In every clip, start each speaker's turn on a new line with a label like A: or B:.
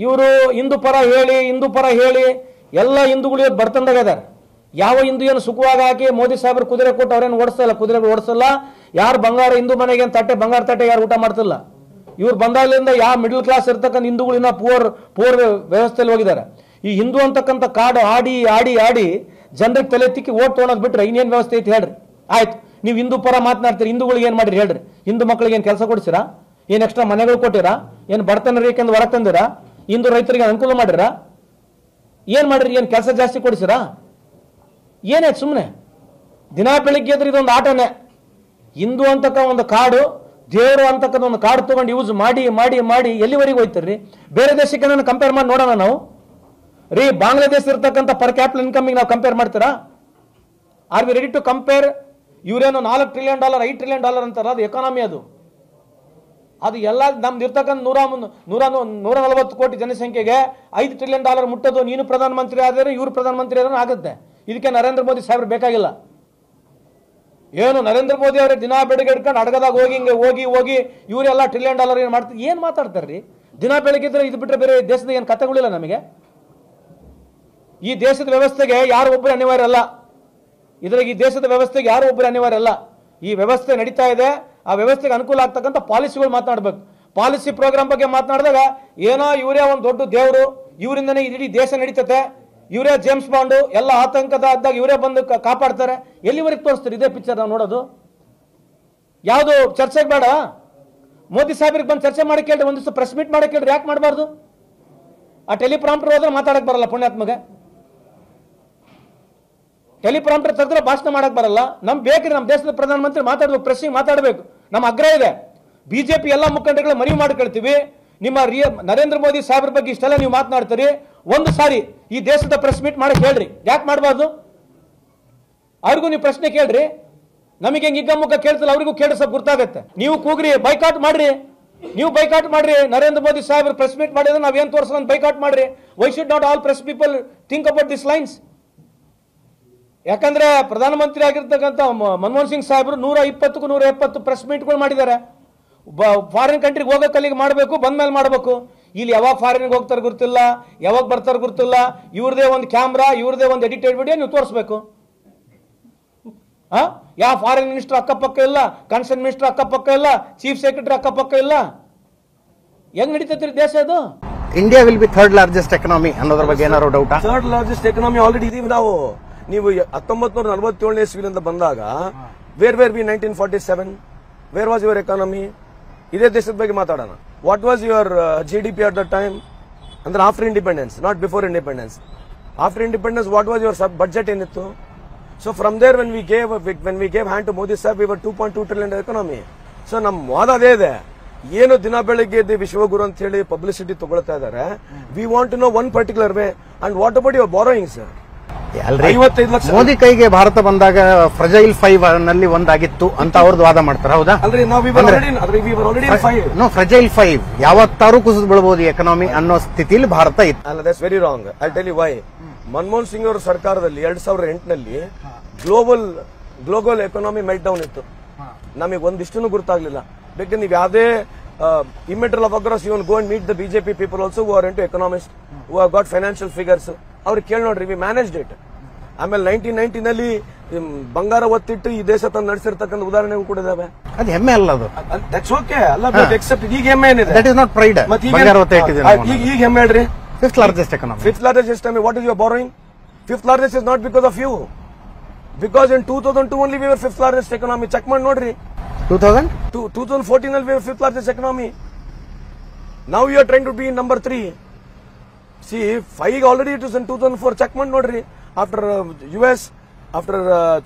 A: ಇವರು ಹಿಂದೂ ಪರ ಹೇಳಿ ಎಲ್ಲ ಹಿಂದೂಗಳು ಬರ್ತಂದಾಗ ಇದಾರೆ. ಯಾವ ಹಿಂದೂ ಏನು ಸುಖವಾಗಿ ಹಾಕಿ ಮೋದಿ ಸಾಹೇಬ್ರು ಕುದುರೆ ಕೊಟ್ಟು ಅವ್ರೇನು ಕುದುರೆಗಳು ಓಡಿಸಲ್ಲ. ಯಾರು ಬಂಗಾರ ಹಿಂದೂ ಮನೆಗೆ ಬಂಗಾರ ತಟ್ಟೆ ಯಾರು ಊಟ ಮಾಡ್ತಿಲ್ಲ. ಇವ್ರು ಬಂದಾಗಲಿಂದ ಯಾವ ಮಿಡಲ್ ಕ್ಲಾಸ್ ಇರ್ತಕ್ಕಂಥ ಹಿಂದೂಗಳು ಇನ್ನ ಪೂರ್ ವ್ಯವಸ್ಥೆಯಲ್ಲಿ ಹೋಗಿದ್ದಾರೆ. ಈ ಹಿಂದೂ ಅಂತಕ್ಕಂಥ ಕಾರ್ಡ್ ಆಡಿ ಜನರಿಗೆ ತಲೆ ತಿಕ್ಕಿ ಓಟ್ ತೊಗೊಳೋದು ಬಿಟ್ರೆ ಇನ್ನೇನು ವ್ಯವಸ್ಥೆ ಐತಿ ಹೇಳ್ರಿ. ಆಯ್ತು, ನೀವು ಹಿಂದೂ ಪರ ಮಾತನಾಡ್ತೀರಿ, ಹಿಂದೂಗಳಿಗೆ ಏನು ಮಾಡಿರಿ ಹೇಳ್ರಿ? ಹಿಂದೂ ಮಕ್ಕಳಿಗೆ ಏನು ಕೆಲಸ ಕೊಡಿಸಿರಾ? ಏನು ಎಕ್ಸ್ಟ್ರಾ ಮನೆಗಳು ಕೊಟ್ಟಿರಾ? ಏನು ಬಡತನ ರೇಖೆಯಿಂದ ಹೊರಗೆ ತಂದಿರಾ? ಹಿಂದೂ ರೈತರಿಗೆ ಅನುಕೂಲ ಮಾಡಿರಾ? ಏನು ಮಾಡಿರಿ? ಏನು ಕೆಲಸ ಜಾಸ್ತಿ ಕೊಡಿಸಿರಾ? ಏನಾಯ್ತು? ಸುಮ್ಮನೆ ದಿನ ಬೆಳಿಗ್ಗೆ ಎದ್ರೆ ಇದೊಂದು ಆಟನೇ. ಹಿಂದೂ ಅಂತಕ್ಕ ಒಂದು ಕಾರ್ಡು, ದೇವರು ಅಂತಕ್ಕಂಥ ಒಂದು ಕಾರ್ಡ್ ತೊಗೊಂಡು ಯೂಸ್ ಮಾಡಿ ಎಲ್ಲಿವರೆಗೂ ಹೋಯ್ತಿರ್ರಿ? ಬೇರೆ ದೇಶಕ್ಕೆ ನಾನು ಕಂಪೇರ್ ಮಾಡಿ ನೋಡೋಣ ನಾವು ರೀ. ಬಾಂಗ್ಲಾದೇಶ ಇರ್ತಕ್ಕಂಥ ಪರ್ ಕ್ಯಾಪಿಟಲ್ ಇನ್ಕಮಿಗೆ ನಾವು ಕಂಪೇರ್ ಮಾಡ್ತೀರಾ? Are we ready to compare? ಇವರೇನು $4 ಟ್ರಿಲಿಯನ್ $5 ಟ್ರಿಲಿಯನ್ ಅಂತಾರ, ಅದು ಎಕಾನಮಿ. ಅದು ಎಲ್ಲ ನಮ್ದು ಇರ್ತಕ್ಕಂಥ 140 ಕೋಟಿ ಜನಸಂಖ್ಯೆಗೆ $5 ಟ್ರಿಲಿಯನ್ ಮುಟ್ಟೋದು ನೀನು ಪ್ರಧಾನಮಂತ್ರಿ ಆದರೆ ಇವರು ಪ್ರಧಾನಮಂತ್ರಿ ಆದ್ರೆ ಆಗುತ್ತೆ. ಇದಕ್ಕೆ ನರೇಂದ್ರ ಮೋದಿ ಸಾಹೇಬ್ರು ಬೇಕಾಗಿಲ್ಲ. ಏನು ನರೇಂದ್ರ ಮೋದಿ ಅವರೇ ದಿನ ಬೆಳಗ್ಗೆ ಹಿಡ್ಕೊಂಡು ಅಡಗದಾಗ ಹೋಗಿ ಇವರೆಲ್ಲ $1 ಟ್ರಿಲಿಯನ್ ಏನು ಮಾಡ್ತಾರೆ? ಏನು ಮಾತಾಡ್ತಾರ್ರಿ? ದಿನ ಬೆಳಗ್ಗೆ ಇದ್ರೆ ಇದು ಬಿಟ್ಟರೆ ಬೇರೆ ದೇಶದ ಏನು ಕಥೆಗಳಿಲ್ಲ ನಮಗೆ. ಈ ದೇಶದ ವ್ಯವಸ್ಥೆಗೆ ಯಾರು ಒಬ್ಬರು ಅನಿವಾರ್ಯ ಅಲ್ಲ. ಈ ದೇಶದ ವ್ಯವಸ್ಥೆಗೆ ಯಾರು ಒಬ್ಬರು ಅನಿವಾರ್ಯ ಅಲ್ಲ. ಈ ವ್ಯವಸ್ಥೆ ನಡೀತಾ ಇದೆ, ಆ ವ್ಯವಸ್ಥೆಗೆ ಅನುಕೂಲ ಆಗ್ತಕ್ಕಂಥ ಪಾಲಿಸಿಗಳು ಮಾತನಾಡಬೇಕು. ಪಾಲಿಸಿ ಪ್ರೋಗ್ರಾಮ್ ಬಗ್ಗೆ ಮಾತನಾಡಿದಾಗ ಏನೋ ಇವರೇ ಒಂದು ದೊಡ್ಡ ದೇವರು, ಇವರಿಂದನೇ ಇಡೀ ದೇಶ ನಡೀತತೆ, ಇವರೇ ಜೇಮ್ಸ್ ಬಾಂಡು, ಎಲ್ಲ ಆತಂಕದ ಆದಾಗ ಇವರೇ ಬಂದು ಕಾಪಾಡ್ತಾರೆ. ಎಲ್ಲಿವರೆಗೆ ತೋರಿಸ್ತಾರೆ ಇದೇ ಪಿಕ್ಚರ್ ನಾವು ನೋಡೋದು? ಯಾವುದು ಚರ್ಚೆಗೆ ಬೇಡ? ಮೋದಿ ಸಾಹೇಬ್ರಿಗೆ ಬಂದು ಚರ್ಚೆ ಮಾಡಿ ಕೇಳ್ರಿ, ಒಂದಿವ್ಸ ಪ್ರೆಸ್ ಮೀಟ್ ಮಾಡಕ್ಕೆ ಕೇಳ್ರಿ. ಯಾಕೆ ಮಾಡಬಾರ್ದು? ಆ ಟೆಲಿಪ್ರಾಂಪ್ಟರ್ ಹೋದ್ರೆ ಮಾತಾಡಕ್ ಬರಲ್ಲ ಪುಣ್ಯಾತ್ಮಗೆ. ಟೆಲಿಪ್ರಾಂಪ್ಟರ್ ತೆಗೆದ್ರೆ ಭಾಷಣ ಮಾಡಕ್ ಬರಲ್ಲ. ನಮ್ಗೆ ಬೇಕ್ರಿ ನಮ್ಮ ದೇಶದ ಪ್ರಧಾನಮಂತ್ರಿ ಮಾತಾಡ್ಬೇಕು, ಪ್ರೆಸ್ಸಿಗೆ ಮಾತಾಡಬೇಕು. ನಮ್ಮ ಆಗ್ರಹ ಇದೆ. ಬಿಜೆಪಿ ಎಲ್ಲ ಮುಖಂಡರುಗಳ ಮನವಿ ಮಾಡ್ಕೊಳ್ತೀವಿ, ನಿಮ್ಮ ನರೇಂದ್ರ ಮೋದಿ ಸಾಹೇಬ್ರ ಬಗ್ಗೆ ಇಷ್ಟೆಲ್ಲ ನೀವು ಮಾತನಾಡ್ತೀರಿ, ಒಂದು ಸಾರಿ ಈ ದೇಶದ ಪ್ರೆಸ್ ಮೀಟ್ ಮಾಡಕ್ ಹೇಳ್ರಿ. ಯಾಕೆ ಮಾಡಬಾರ್ದು? ಅವ್ರಿಗೂ ನೀವು ಪ್ರಶ್ನೆ ಕೇಳ್ರಿ. ನಮಗೆ ಹಿಗ್ಗಮುಗ್ಗ ಕೇಳ್ತಿಲ್ಲ, ಅವ್ರಿಗೂ ಕೇಳಿ ಸ್ವಲ್ಪ ಗುರ್ತಾಗತ್ತೆ. ನೀವು ಕೂಗ್ರಿ, ಬೈಕಾಟ್ ಮಾಡ್ರಿ. ನೀವು ಬೈಕಾಟ್ ಮಾಡ್ರಿ. ನರೇಂದ್ರ ಮೋದಿ ಸಾಹೇಬ್ರು ಪ್ರೆಸ್ ಮೀಟ್ ಮಾಡಿದ್ರೆ ನಾವೇನು ತೋರಿಸೋದು ಬೈಕಾಟ್ ಮಾಡ್ರಿ. Why should not all press people think about this lines? ಯಾಕಂದ್ರೆ ಪ್ರಧಾನಮಂತ್ರಿ ಆಗಿರ್ತಕ್ಕಂಥ ಮನಮೋಹನ್ ಸಿಂಗ್ ಸಾಹೇಬರು 120ಕ್ಕೂ 170 ಪ್ರೆಸ್ ಮೀಟ್ಗಳು ಮಾಡಿದ್ದಾರೆ. ಫಾರಿನ್ ಕಂಟ್ರಿಗೆ ಹೋಗೋಕೆ ಅಲ್ಲಿಗೆ ಮಾಡಬೇಕು, ಬಂದ್ಮೇಲೆ ಮಾಡಬೇಕು. ಇಲ್ಲಿ ಯಾವಾಗ ಫಾರಿನ್ಗೆ ಹೋಗ್ತಾರೆ ಗೊತ್ತಿಲ್ಲ, ಯಾವಾಗ ಬರ್ತಾರೆ ಗೊತ್ತಿಲ್ಲ. ಇವ್ರದೇ ಒಂದು ಕ್ಯಾಮ್ರಾ, ಇವ್ರದೇ ಒಂದು ಎಡಿಟೆಡ್ ವಿಡಿಯೋ ನೀವು ತೋರಿಸ್ಬೇಕು. ಯಾವ ಫಾರಿನ್ ಮಿನಿಸ್ಟರ್ ಅಕ್ಕಪಕ್ಕ ಇಲ್ಲ, ಕನ್ಸರ್ನ್ ಮಿನಿಸ್ಟರ್ ಅಕ್ಕಪಕ್ಕ ಇಲ್ಲ, ಚೀಫ್ ಸೆಕ್ರೆಟರಿ ಅಕ್ಕಪಕ್ಕ ಇಲ್ಲ. ಹೆಂಗ್ ನಡೀತೈತ್ರಿ ದೇಶ ಇದು?
B: India will be third largest economy ಅನ್ನೋದ್ರ ಬಗ್ಗೆ ಏನಾದ್ರು ಡೌಟಾ?
C: ಥರ್ಡ್ ಲಾರ್ಜೆಸ್ಟ್ ಎಕನಾಮಿ ಆಲ್ರೆಡಿ ಇದೀವಿ ನಾವು. ನೀವು 1947 ಇಸ್ವಿಯಿಂದ ಬಂದಾಗ where we 1947? Where was your economy? ಇದೇ ದೇಶದ ಬಗ್ಗೆ ಮಾತಾಡೋಣ. What was your GDP at the time? ಅಂದ್ರೆ after independence, not before independence. After independence what was your budget ಏನಿತ್ತು? So from there when we gave hand to Modi Saheb, we were 2.2 trillion economy. So ನಮ್ಮ ವಾದ ಅದೇ ಇದೆ. ಏನು ದಿನ ಬೆಳಗ್ಗೆ ಎದ್ದು ವಿಶ್ವಗುರು ಅಂತ ಹೇಳಿ ಪಬ್ಲಿಸಿಟಿ ತಗೊಳ್ತಾ ಇದ್ದಾರೆ. We want to know one particular way. And what about your borrowing sir?
B: 55 lakh Modi ಕೈಗೆ ಭಾರತ ಬಂದಾಗ ಫ್ರಜೈಲ್ 5 ನಲ್ಲಿ ಒಂದಾಗಿತ್ತು ಅಂತ ಅವ್ರದ್ದು ವಾದ ಮಾಡ್ತಾರೆ. ಹೌದಾ? ಫ್ರಜೈಲ್ 5 ಯಾವತ್ತಾರು ಕುಸಿದು ಬೀಳಬಹುದು ಎಕನಾಮಿ ಅನ್ನೋ ಸ್ಥಿತಿಲಿ ಭಾರತ ಇತ್ತು.
C: ಅಲ್ಲ, that's very wrong. I tell you why. Manmohan Singh ಅವರ ಸರ್ಕಾರದಲ್ಲಿ 2008ನಲ್ಲಿ ಗ್ಲೋಬಲ್ ಎಕಾನಮಿ ಮೆಲ್ಟ್ ಡೌನ್ ಇತ್ತು. ನಮಗೆ ಒಂದಿಷ್ಟು ಗೊತ್ತಾಗ್ಲಿಲ್ಲ. ಬೇಕಂದ್ರೆ ನೀವು ಯಾವುದೇ ಇಮ್ಮೆಟಲ್ of across you go and meet the BJP people also who are into economist, who are got financial figures. ಅವ್ರಿಗೆ ಕೇಳಿ ನೋಡ್ರಿ, ವಿ ಮ್ಯಾನೇಜ್ಡ್ ಇಟ್. ಆಮೇಲೆ 1990ನಲ್ಲಿ ಬಂಗಾರ ಒತ್ತಿಟ್ಟು ಈ ದೇಶ ತಂದು ನಡೆಸಿರ್ತಕ್ಕಂಥ ಉದಾಹರಣೆಗಳು ಕೂಡ ಇದಾವೆ.
B: ಅದು ಹೆಮ್ಮೆ ಅಲ್ಲ, ಅದು
C: ದಟ್ಸ್ ಓಕೆ ಅಲ್ಲ. ಎಕ್ಸೆಪ್ಟ್ ಈಗ ಹೆಮ್ಮೆ ಏನಿದೆ?
B: That is not pride.
C: ಈಗ ಹೆಮ್ಮೆ ಹೇಳ್ರಿ.
B: Fifth largest economy.
C: Fifth largest economy. What is your borrowing? Fifth largest is not because of you. Because in 2002 only we were fifth largest economy. Check ಮಾಡಿ ನೋಡ್ರಿ. 2014 ನಲ್ಲಿ we were fifth largest economy. Now you are trying to be number 3. See, 5 already it is in 2004. Check ಮಾಡಿ ನೋಡ್ರಿ. After US, after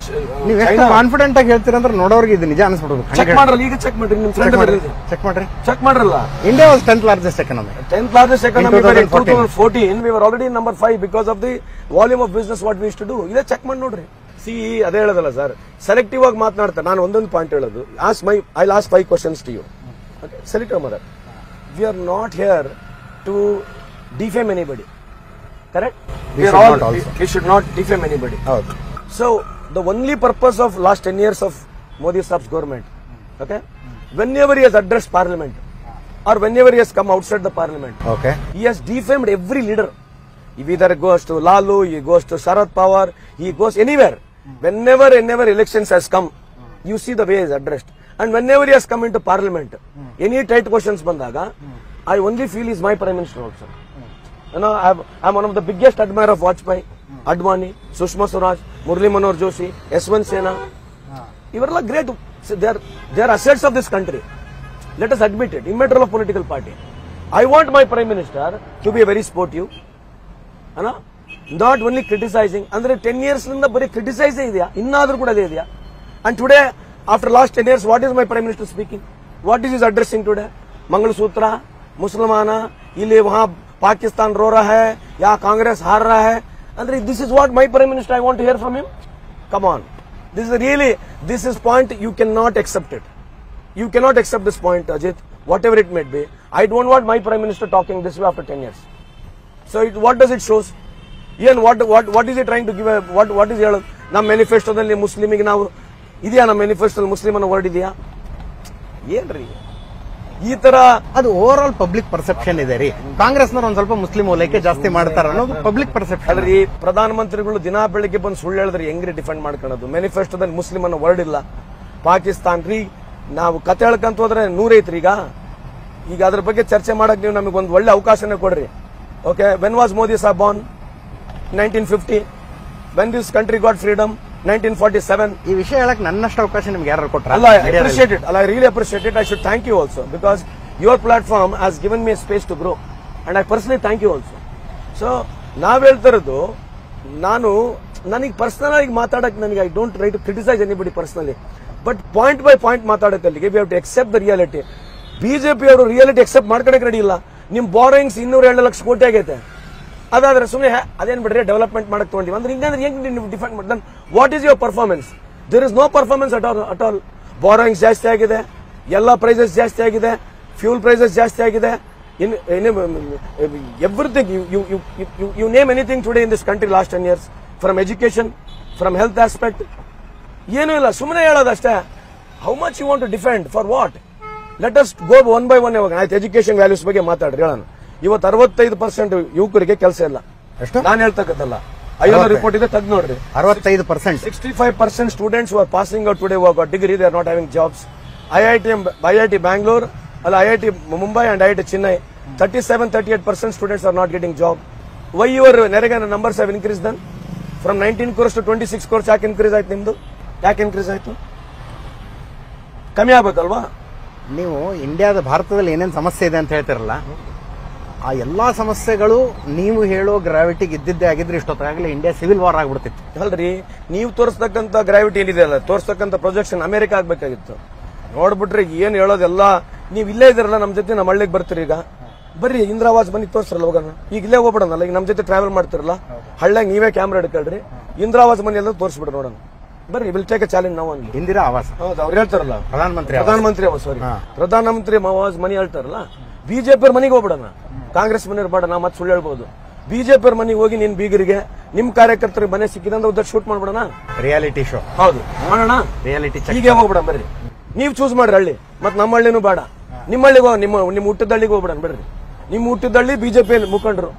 B: ನೀವು ಎಷ್ಟು confident ಆಗಿ ಹೇಳ್ತೀರ ಅಂದ್ರೆ ನೋಡೋರಿಗೆ ಇದು ನಿಜ ಅನ್ಸ್ಬಿಡೋದು.
C: ಚೆಕ್ ಮಾಡ್ರಲ್ಲ, ಈಗ ಚೆಕ್ ಮಾಡ್ರಿ. ನಿಮ್ ಫ್ರೆಂಡ್ ಚೆಕ್ ಮಾಡ್ರಲ್ಲ.
B: India was 10th largest economy.
C: 10th largest economy in 2014 we were already number 5 because of the volume of business what we used to do. ಇದೇ ಚೆಕ್ ಮಾಡಿ ನೋಡ್ರಿ. ಅದೇ ಹೇಳೋದಲ್ಲ ಸರ್, ಸೆಲೆಕ್ಟಿವ್ ಆಗಿ ಮಾತನಾಡ್ತಾರೆ. ನಾನು ಒಂದೊಂದು ಪಾಯಿಂಟ್ ಹೇಳೋದು. I lost 5 questions to you. Okay, Selector Mother, we are not here to defame anybody. Correct? We should not defame anybody. So the only purpose of last 10 years of Modi Saab's government, okay, whenever he has addressed Parliament, or whenever he has come outside the parliament.
B: Okay.
C: He has defamed every leader. If either it goes to Lalu, he goes to Sharad Pawar, he goes anywhere. Whenever elections has come, you see the way he is addressed. And whenever he has come into parliament, any tight questions bandaga, I only feel he is my prime minister also. You know, I'm one of the biggest admirer of Vajpayee, Advani, Sushma Swaraj, Murli Manohar Joshi, Yashwant Sena. Ivarla great. They are assets of this country. Let us admit it. Immaterial of political party. I want my prime minister to be very sportive. Not only criticizing. Under 10 years, very criticizing. And today, after last 10 years, what is my prime minister speaking? What is he addressing today? Mangal Sutra, Muslimana, Ile wahan Pakistan ro raha hai, ya Congress har raha hai. And this is what my prime minister I want to hear from him. Come on. This is point you cannot accept it. You cannot accept this point, Ajit, whatever it may be. I don't want my prime minister talking this way after 10 years. So what does it show? Ian, what is he trying to give? What is it? Nam manifesto dalli Muslim ige navu idiya nam manifesto dalli Muslim anna word idiya? Yenri ಈ ತರ
B: ಅದು over all public perception ಇದೆ ರೀ. ಕಾಂಗ್ರೆಸ್ನವ್ರು ಒಂದ್ ಸ್ವಲ್ಪ Muslim ಓಲೈಕೆ ಜಾಸ್ತಿ ಮಾಡ್ತಾರ ಅನ್ನೋದು ಪಬ್ಲಿಕ್ ಪರ್ಸೆಪ್ಷನ್.
C: ಅಲ್ರಿ, ಪ್ರಧಾನಮಂತ್ರಿಗಳು ದಿನಾ ಬೆಳಿಗ್ಗೆ ಬಂದು ಸುಳ್ಳು ಹೇಳಿದ್ರೆ ಹೆಂಗ್ರಿ ಡಿಫೆಂಡ್ ಮಾಡ್ಕೊಳ್ಳೋದು? ಮ್ಯಾನಿಫೆಸ್ಟೋದಲ್ಲಿ ಮುಸ್ಲಿಂ ಅನ್ನೋ ವರ್ಡ್ ಇಲ್ಲ. ಪಾಕಿಸ್ತಾನ್ ರೀ, ನಾವು ಕತೆ ಹೇಳ್ಕಂತ ಹೋದ್ರೆ 100 ಐತ್ರಿ. ಈಗ ಅದ್ರ ಬಗ್ಗೆ ಚರ್ಚೆ ಮಾಡಕ್ ನೀವು ನಮಗೆ ಒಂದು ಒಳ್ಳೆ ಅವಕಾಶನೇ ಕೊಡ್ರಿ. Okay, when was Modi sahab born? 1950. When this country got freedom? 1947.
B: ಈ ವಿಷಯ ಹೇಳಕ್ ನನ್ನಷ್ಟು ಅವಕಾಶ ನಿಮ್ಗೆ ಯಾರು ಕೊಟ್ರ?
C: I appreciate it. I really appreciate it. I should thank you also because your platform has given me a space to grow, and I personally thank you also. So ನಾವ್ ಹೇಳ್ತಿರೋದು, ನನಗೆ ಪರ್ಸನಲ್ ಆಗಿ ಮಾತಾಡಕ್ ನನಗೆ I don't try to criticize anybody personally, but point by point ಮಾತಾಡೋಕಲ್ಲಿಗೆ we have to accept the reality. BJP ಅವರು reality accept ಮಾಡ್ಕೊಳಕ್ ready ಇಲ್ಲ. ನಿಮ್ ಬಾರೋಯಿಂಗ್ಸ್ 202 ಲಕ್ಷ ಕೋಟಿ ಆಗೈತೆ. ಅದಾದ್ರೆ ಸುಮ್ಮನೆ ಅದೇನ್ ಬಿಡ್ರಿ ಡೆವಲಪ್ಮೆಂಟ್ ಮಾಡಕ್ ತಗೊಂಡಿವಿ ಅಂದ್ರೆ ಹಿಂಗಂದ್ರೆ ಹೆಂಗ್ ನೀವು ಡಿಫೆಂಡ್ ಮಾಡಿ? What is your performance? There is no performance at all. Borrowings ಜಾಸ್ತಿ ಆಗಿದೆ, ಎಲ್ಲ ಪ್ರೈಸಸ್ ಜಾಸ್ತಿ ಆಗಿದೆ, ಫ್ಯೂಲ್ ಪ್ರೈಸಸ್ ಜಾಸ್ತಿ ಆಗಿದೆ, everything. You name anything today in this country last 10 years, from education, from health aspect, ಏನೂ ಇಲ್ಲ. ಸುಮ್ಮನೆ ಹೇಳೋದಷ್ಟೇ. How much you want to defend for what? Let us go one by one. ಇವಾಗ ಆಯ್ತು, education values ಬಗ್ಗೆ ಮಾತಾಡ್ರಿ ಹೇಳೋಣ. ಇವತ್ತು 65% ಯುವಕರಿಗೆ ಕೆಲಸ ಇಲ್ಲ. ನಾನು ಹೇಳ್ತಕ್ಕಂಥಲ್ಲ, ಐಎಲ್ಒ ರಿಪೋರ್ಟ್ ಇದೆ, ತೆಗೆದು ನೋಡ್ರಿ.
B: 65%.
C: 65% students are passing out today work degree, they are not having jobs. IIT Bangalore, IIT Mumbai and IIT Chennai, 37-38% students are not getting job. Why your NREGA numbers have increase then from 19 crores to 26 crores? ಯಾಕೆ increase ಆಯ್ತು ನಿಮ್ದು? ಯಾಕೆ increase ಆಯ್ತು? ಕಮ್ಮಿ ಆಗ್ಬೇಕಲ್ವಾ?
B: ನೀವು ಇಂಡಿಯಾದ ಭಾರತದಲ್ಲಿ ಏನೇನು ಸಮಸ್ಯೆ ಇದೆ ಅಂತ ಹೇಳ್ತಿರಲ್ಲ, ಆ ಎಲ್ಲಾ ಸಮಸ್ಯೆಗಳು ನೀವು ಹೇಳೋ ಗ್ರಾವಿಟಿಗೆ ಇದ್ದಿದ್ದೇ ಆಗಿದ್ರೆ ಇಷ್ಟೊತ್ತಾಗಲೇ ಇಂಡಿಯಾ ಸಿವಿಲ್ ವಾರ್ ಆಗ್ಬಿಡ್ತಿತ್ತು.
C: ಅಲ್ರಿ, ನೀವು ತೋರಿಸ್ತಕ್ಕಂಥ ಗ್ರಾವಿಟಿ ಏನಿದೆ ಅಲ್ಲ, ತೋರಿಸ್ತಕ್ಕಂಥ ಪ್ರೊಜೆಕ್ಷನ್ ಅಮೆರಿಕ ಆಗ್ಬೇಕಾಗಿತ್ತು. ನೋಡ್ಬಿಟ್ರೆ ಏನ್ ಹೇಳೋದೆಲ್ಲ ನೀವು ಇಲ್ಲೇ ಇದ್ರಲ್ಲ, ನಮ್ ಜೊತೆ ನಮ್ಮ ಹಳ್ಳಿಗೆ ಬರ್ತೀರಿ. ಈಗ ಬರ್ರಿ, ಇಂದ್ರಾವಾಸ್ ಮನೆಗೆ ತೋರಿಸ್ರಲ್ಲ ಹೋಗೋಣ. ಈಗ ಇಲ್ಲೇ ಹೋಗ್ಬಿಡೋಣಲ್ಲ, ಈಗ ನಮ್ ಜೊತೆ ಟ್ರಾವೆಲ್ ಮಾಡ್ತಿರಲ್ಲ, ಹಳ್ಳಿಯಾಗ ನೀವೇ ಕ್ಯಾಮ್ರಾ ಹಿಡ್ಕೊಳ್ರಿ, ಇಂದ್ರಾವಾಸ್ ಮನೆ ಎಲ್ಲ ತೋರಿಸ್ಬಿಡ್ರಿ ನೋಡೋಣ. ಬರ್ರಿ, ವಿಲ್ ಟೇಕ್ ಎ ಚಾಲೆಂಜ್ ನಾವು.
B: ಇಂದಿರಾ ಆವಾಸ್,
C: ಹೌದು, ಅವ್ರು ಹೇಳ್ತಾರಲ್ಲ
B: ಪ್ರಧಾನಮಂತ್ರಿ
C: ಆವಾಸ್, ಸಾರಿ, ಪ್ರಧಾನಮಂತ್ರಿ ಆವಾಸ್ ಮನೆ ಹೇಳ್ತಾರಲ್ಲ. ಬಿಜೆಪಿ ಅವ್ರ ಮನೆಗೆ ಹೋಗ್ಬಿಡೋಣ, ಕಾಂಗ್ರೆಸ್ ಮನೆಯವ್ರು ಬೇಡ. ನಾ ಮತ್ತೆ ಸುಳ್ಳು ಹೇಳ್ಬೋದು. ಬಿಜೆಪಿ ಅವ್ರ ಮನೆಗೆ ಹೋಗಿ ನಿನ್ ಬೀಗರಿಗೆ, ನಿಮ್ ಕಾರ್ಯಕರ್ತರಿಗೆ ಮನೆ ಸಿಕ್ಕಿದಂದ್ರೆ ಉದ್ದ ಶೂಟ್ ಮಾಡ್ಬಿಡೋಣ.
B: Reality show.
C: ಹೌದು, ಮಾಡೋಣ.
B: ರಿಯಾಲಿಟಿ
C: ಹೀಗೆ ಹೋಗ್ಬಿಡ. ಬರ್ರಿ, ನೀವು ಚೂಸ್ ಮಾಡ್ರಿ ಹಳ್ಳಿ. ಮತ್ ನಮ್ಮ ಹಳ್ಳಿನೂ ಬೇಡ, ನಿಮ್ಮ ಹಳ್ಳಿಗೆ ನಿಮ್ಮ ಹುಟ್ಟಿದ ಹಳ್ಳಿಗೆ ಹೋಗ್ಬಿಡಣ. ಬಿಡ್ರಿ, ನಿಮ್ಮ ಹುಟ್ಟಿದ ಹಳ್ಳಿ ಬಿಜೆಪಿ ಮುಖಂಡರು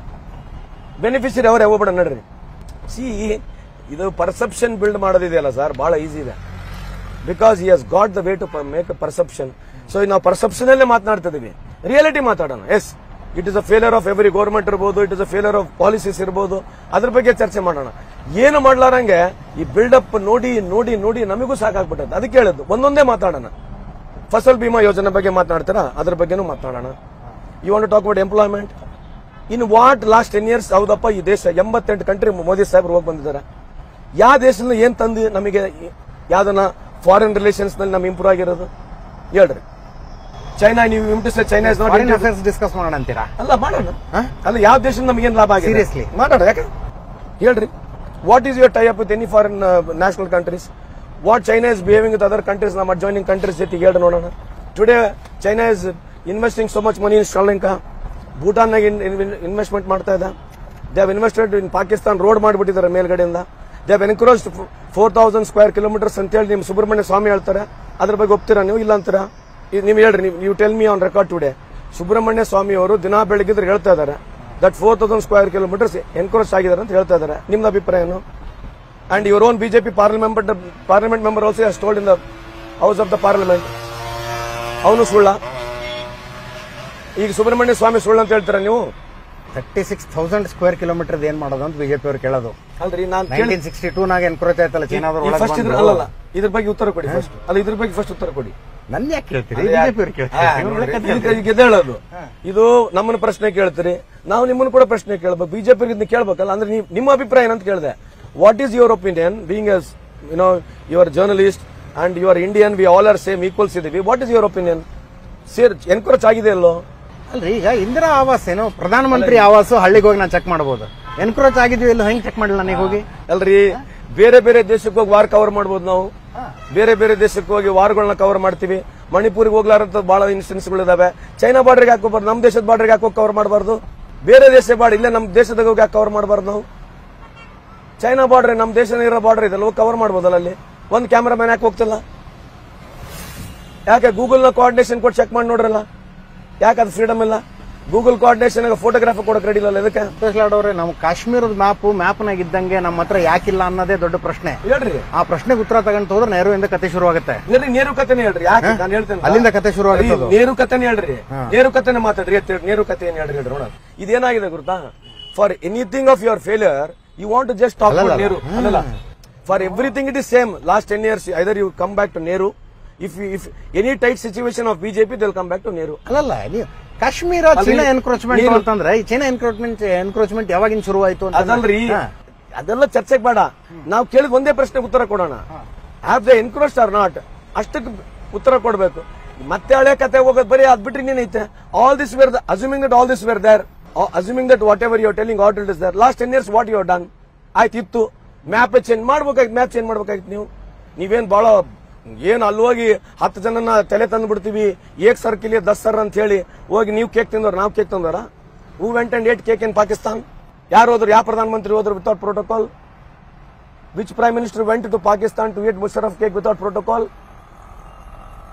C: ಬೆನಿಫಿಷರಿ ಅವರೇ ಹೋಗ್ಬಿಡ ನಡ್ರಿ. ಸಿ, ಇದು ಪರ್ಸೆಪ್ಷನ್ ಬಿಲ್ಡ್ ಮಾಡೋದಿದೆಯಲ್ಲ ಸರ್, ಬಹಳ ಈಸಿ ಇದೆ. Because he has got the way to make a perception. So ನಾವು ಪರ್ಸೆಪ್ಷನ್ ಅಲ್ಲೇ ಮಾತನಾಡ್ತಿದೀವಿ, ರಿಯಾಲಿಟಿ ಮಾತಾಡೋಣ. Yes, it is a failure of every government ಇರ್ಬೋದು, it is a failure of policies ಇರ್ಬೋದು, ಅದ್ರ ಬಗ್ಗೆ ಚರ್ಚೆ ಮಾಡೋಣ. ಏನು ಮಾಡ್ಲಾರಂಗೆ ಈ ಬಿಲ್ಡಪ್ ನೋಡಿ ನೋಡಿ ನೋಡಿ ನಮಗೂ ಸಾಕಾಗ್ಬಿಟ್ಟದ. ಅದಕ್ಕೆ ಹೇಳೋದು, ಒಂದೊಂದೇ ಮಾತಾಡೋಣ. ಫಸಲ್ ಬಿಮಾ ಯೋಜನೆ ಬಗ್ಗೆ ಮಾತನಾಡ್ತಾರ, ಅದ್ರ ಬಗ್ಗೆನೂ ಮಾತನಾಡೋಣ. You want to talk about employment in what last 10 years? ಹೌದಪ್ಪ, ಈ ದೇಶ 88 ಕಂಟ್ರಿ ಮೋದಿ ಸಾಹೇಬ್ರು ಹೋಗಿ ಬಂದಿದ್ದಾರೆ. ಯಾವ ದೇಶದಿಂದ ಏನ್ ತಂದು ನಮಗೆ ಯಾವ್ದನ್ನ ಫಾರಿನ್ ರಿಲೇಷನ್ಸ್ ನಲ್ಲಿ ನಮ್ಗೆ ಇಂಪ್ರೂವ್ ಆಗಿರೋದು ಹೇಳ್ರಿ. ಚೈನಾ, ನೀವು China is not
B: affairs discuss ಮಾಡೋಣ ಅಂತೀರಾ?
C: ಅಲ್ಲ, ಮಾಡೋಣ. ಅಲ್ಲ, ಯಾವ ದೇಶದಿಂದ ನಮಗೇನು ಲಾಭ ಆಗಿದೆ?
B: ಸೀರಿಯಸ್ಲಿ
C: ಮಾಡೋಣ. ಯಾಕೆ ಹೇಳ್ರಿ, what is your tie up with any foreign national countries? What China is behaving with other countries, ನಮ್ಮ ಅಡ್ಜಾಯ್ನಿಂಗ್ ಕಂಟ್ರೀಸ್ ಜೊತೆಗೆ ಹೇಳಿ ನೋಡೋಣ. Today China is investing so much money in Sri. Lanka investment ಮಾಡ್ತಾ ಇದೆ. They have invested in Pakistan, road ಮಾಡಿಬಿಟ್ಟಿದ್ದಾರೆ ಮೇಲ್ಗಡೆಯಿಂದ. They have encroached 4000 square kilometers ಅಂತ ಹೇಳಿ ನಿಮ್ಮ ಸುಬ್ರಹ್ಮಣ್ಯ ಸ್ವಾಮಿ ಹೇಳ್ತಾರೆ. ಅದ್ರ ಬಗ್ಗೆ ಒಪ್ತೀರಾ ನೀವು? ಇಲ್ಲ ಅಂತೀರಾ? ನೀವು ಹೇಳ್ರಿ, ನೀವು tell me on record today. Subramanian Swamy ಅವರು ದಿನಾ ಬೆಳಗಿದ್ರೆ ಹೇಳ್ತಾ ಇದ್ದಾರೆ ದಟ್ 4000 ಸ್ಕ್ವೇರ್ ಕಿಲೋಮೀಟರ್ಸ್ ಎನ್ಕ್ರೋಚ್ ಆಗಿದ್ದಾರೆ ಅಂತ ಹೇಳ್ತಾ ಇದ್ದಾರೆ. ನಿಮ್ದು ಅಭಿಪ್ರಾಯ ಏನು? And your own BJP parliament member also has told in the house of the parliament. ಅವನು ಸುಳ್ಳ? ಈಗ ಸುಬ್ರಹ್ಮಣ್ಯ ಸ್ವಾಮಿ ಸುಳ್ಳು ಅಂತ ಹೇಳ್ತೀರಾ ನೀವು?
B: 36,000 ಸ್ಕ್ವೇರ್ ಕಿಲೋಮೀಟರ್ ಏನ್ ಮಾಡೋದು ಅಂತ ಬಿಜೆಪಿ ಅವ್ರು ಕೇಳೋದು.
C: ಅಲ್ರಿ ನಾನು
B: 1962 ನಾಗ ಎನ್ಕ್ರೋಚ್ ಆಯ್ತಲ್ಲ ಚೀನಾದವ್ರು
C: ಫಸ್ಟ್ ಅಲ್ಲಲ್ಲ, ಇದ್ರ ಬಗ್ಗೆ ಉತ್ತರ ಕೊಡಿ ಫಸ್ಟ್. ಅಲ್ಲ, ಇದ್ರ ಬಗ್ಗೆ ಫಸ್ಟ್ ಉತ್ತರ ಕೊಡಿ.
B: ನನ್ ಯಾಕೆ ಕೇಳ್ತೀರಿ? ಬಿಜೆಪಿ ಅವ್ರು ಕೇಳ್ತೀರಿ.
C: ಗೆದ್ದೇಳೋದು ಇದು ನಮ್ಮನ್ನ ಪ್ರಶ್ನೆ ಕೇಳ್ತೀರಿ, ನಾವು ನಿಮ್ಮನ್ನು ಕೂಡ ಪ್ರಶ್ನೆ ಕೇಳ್ಬೇಕು. ಬಿಜೆಪಿ ಕೇಳ್ಬೇಕಲ್ಲ. ಅಂದ್ರೆ ನಿಮ್ಮ ಅಭಿಪ್ರಾಯ ಏನಂತ ಕೇಳಿದೆ. What is your opinion being as your journalist and your Indian, we all are same equals ಇದೀವಿ. What is your opinion? Encroach ಆಗಿದೆ ಅಲ್ಲೋ?
B: ಅಲ್ರಿ, ಈಗ ಇಂದಿರಾ ಆವಾಸ್ ಏನು ಪ್ರಧಾನಮಂತ್ರಿ ಆವಾಸ್ ಹಳ್ಳಿಗೆ ಹೋಗಿ ನಾನು ಚೆಕ್ ಮಾಡಬಹುದು. ಎನ್ಕ್ರೋಚ್ ಆಗಿದ್ವಿ ಇಲ್ಲ ಹೆಂಗ್ ಚೆಕ್ ಮಾಡಿಲ್ಲ ನನಗೆ ಹೋಗಿ?
C: ಅಲ್ರಿ, ಬೇರೆ ಬೇರೆ ದೇಶಕ್ಕೆ ಹೋಗಿ ವಾರ್ ಕವರ್ ಮಾಡಬಹುದು ನಾವು. ಬೇರೆ ಬೇರೆ ದೇಶಕ್ಕೆ ಹೋಗಿ ವಾರ್ಗಳನ್ನ ಕವರ್ ಮಾಡ್ತೀವಿ. ಮಣಿಪುರಿಗೆ ಹೋಗ್ಲಾರಂತ ಬಹಳ ಇನ್ಸಿಡೆನ್ಸ್ಗಳು ಇದಾವೆ. ಚೈನಾ ಬಾರ್ಡರ್ಗೆ ಹಾಕೋಬಾರ್ದು, ನಮ್ಮ ದೇಶದ ಬಾರ್ಡರ್ಗೆ ಹಾಕೋ ಕವರ್ ಮಾಡಬಾರ್ದು. ಬೇರೆ ದೇಶ ಬಾರ್ಡರ್ ಇಲ್ಲೇ ನಮ್ಮ ದೇಶದಾಗ ಹೋಗಿ ಯಾಕೆ ಕವರ್ ಮಾಡಬಾರ್ದು ನಾವು? ಚೈನಾ ಬಾರ್ಡರ್ ನಮ್ಮ ದೇಶದ ಇರೋ ಬಾರ್ಡರ್ ಇದೆಲ್ಲ ಹೋಗಿ ಕವರ್ ಮಾಡಬಹುದಲ್ಲ? ಅಲ್ಲಿ ಒಂದು ಕ್ಯಾಮೆರಾ ಮ್ಯಾನ್ ಯಾಕೆ ಹೋಗ್ತಿಲ್ಲ? ಯಾಕೆ ಗೂಗಲ್ ನ ಕೋಆರ್ಡಿನೇಷನ್ ಕೊಟ್ಟು ಚೆಕ್ ಮಾಡಿ ನೋಡ್ರಲ್ಲ? ಯಾಕೆ ಅದು ಫ್ರೀಡಮ್ ಇಲ್ಲ? ಗೂಗಲ್ ಕೋಆರ್ಡಿನೇಷನ್ ಫೋಟೋಗ್ರಾಫ್ ಕೊಡಕ್ ರೆಡಿ ಇಲ್ಲ. ಇದಕ್ಕೆ
B: ಅವ್ರೆ, ನಮ್ಮ ಕಾಶ್ಮೀರದ ಮ್ಯಾಪ್ನಾಗ ಇದ್ದಂಗೆ ನಮ್ಮ ಹತ್ರ ಯಾಕಿಲ್ಲ ಅನ್ನೋದೇ ದೊಡ್ಡ ಪ್ರಶ್ನೆ.
C: ಹೇಳ್ರಿ,
B: ಆ ಪ್ರಶ್ನೆಗೆ ಉತ್ತರ ತಗೊಂಡು ಹೋದ್ರೆ ನೆಹರುವಿಂದ ಕತೆ ಶುರು ಆಗುತ್ತೆ.
C: ನೇರು ಕಥೆನೇ ಹೇಳ್ರಿ. ಯಾಕೆ ನಾನು ಹೇಳ್ತೇನೆ,
B: ಅಲ್ಲಿಂದ ಕತೆ ಶುರು ಆಗುತ್ತೆ.
C: ನೇರು ಕಥೆನೇ ಹೇಳ್ರಿ, ನೇರು ಕಥೆನೇ ಮಾತಾಡ್ರಿ. ನೇರು ಕಥೆ ಏನ್ ಹೇಳ್ರಿ ನೋಡ. ಇದೇನಾಗಿದೆ ಗೊತ್ತಾ? For anything of your failure you want to just talk about Nehru. ಅಲ್ಲಲ್ಲ, for everything it is same. Last 10 years either you come back to Nehru. If any tight situation of BJP, they'll come back to Nehru.
B: ಅಲ್ಲಲ್ಲ, Kashmir China encroachment ಅಂತಂದ್ರೆ ಈ China encroachment ಯಾವಾಗಿನ ಶುರು ಆಯ್ತು ಅಂತ
C: ಅದಲ್ರಿ, ಅದೆಲ್ಲ ಚರ್ಚೆಗೆ ಬೇಡ. ನಾವು ಕೇಳಿದ ಒಂದೇ ಪ್ರಶ್ನೆಗೆ ಉತ್ತರ ಕೊಡೋಣ. Have they encroached or not? ಅಷ್ಟಕ್ಕೆ ಉತ್ತರ ಕೊಡಬೇಕು. ಮತ್ತೆ ಹಳೆ ಕತೆ ಹೋಗೋದು ಬರೀ ಅದ್ ಬಿಟ್ರೆ ಇನ್ನೇನೈತೆ? All this were assuming that all this were there, assuming that whatever you are telling all it is there. Last 10 years what you are done? ಆಯ್ತು, ಇತ್ತು ಮ್ಯಾಪ್ ಚೇಂಜ್ ಮಾಡ್ಬೇಕಾಗಿತ್ತು. ಮ್ಯಾಪ್ ಚೇಂಜ್ ಮಾಡ್ಬೇಕಾಗಿತ್ತು. ನೀವೇನ್ ಬಹಳ ಏನ್ ಅಲ್ಲಿ ಹೋಗಿ 10 ಜನನ ತಲೆ ತಂದು ಬಿಡ್ತೀವಿ, ಏಕ್ ಸರ್ಕಿಲ್ 10 ಸರ್ ಅಂತ ಹೇಳಿ ಹೋಗಿ ನೀವು ಕೇಕ್ ತಿಂದವ್ರ, ನಾವು ಕೇಕ್ ತಂದವರ? Who went and ate cake in Pakistan? ಯಾರು ಹೋದ್ರು? ಯಾವ ಪ್ರಧಾನಮಂತ್ರಿ ಹೋದ್ರು without protocol? Which prime minister went to Pakistan to eat Musharraf cake without protocol?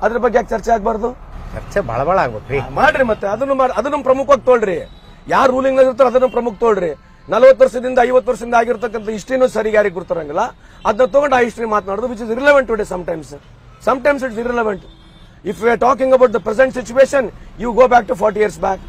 C: ಅದ್ರ ಬಗ್ಗೆ ಯಾಕೆ ಚರ್ಚೆ ಆಗ್ಬಾರ್ದು?
B: ಚರ್ಚೆ ಬಹಳ ಆಗ್ಬೇಕ್ರಿ.
C: ಮಾಡ್ರಿ, ಮತ್ತೆ ಅದನ್ನು ಪ್ರಮುಖವಾಗಿ ತೋಳ್ರಿ. ಯಾರು ರೂಲಿಂಗ್ ಇರ್ತಾರೋ ಅದನ್ನು ಪ್ರಮುಖ ತೋಳ್ರಿ. 40 ವರ್ಷದಿಂದ 50 ವರ್ಷದಿಂದ ಆಗಿರ್ತಕ್ಕಂಥ ಹಿಸ್ಟ್ರಿನೂ ಸರಿಗೆ ಯಾರಿಗೆ ಗುರ್ತಾರಂಗಿಲ್ಲ. ಅದನ್ನ ತಗೊಂಡು ಆ ಹಿಸ್ಟ್ರಿ ಮಾತನಾಡೋದು which is irrelevant today. Sometimes it's irrelevant. If you are talking about the present situation, you go back to 40 years back.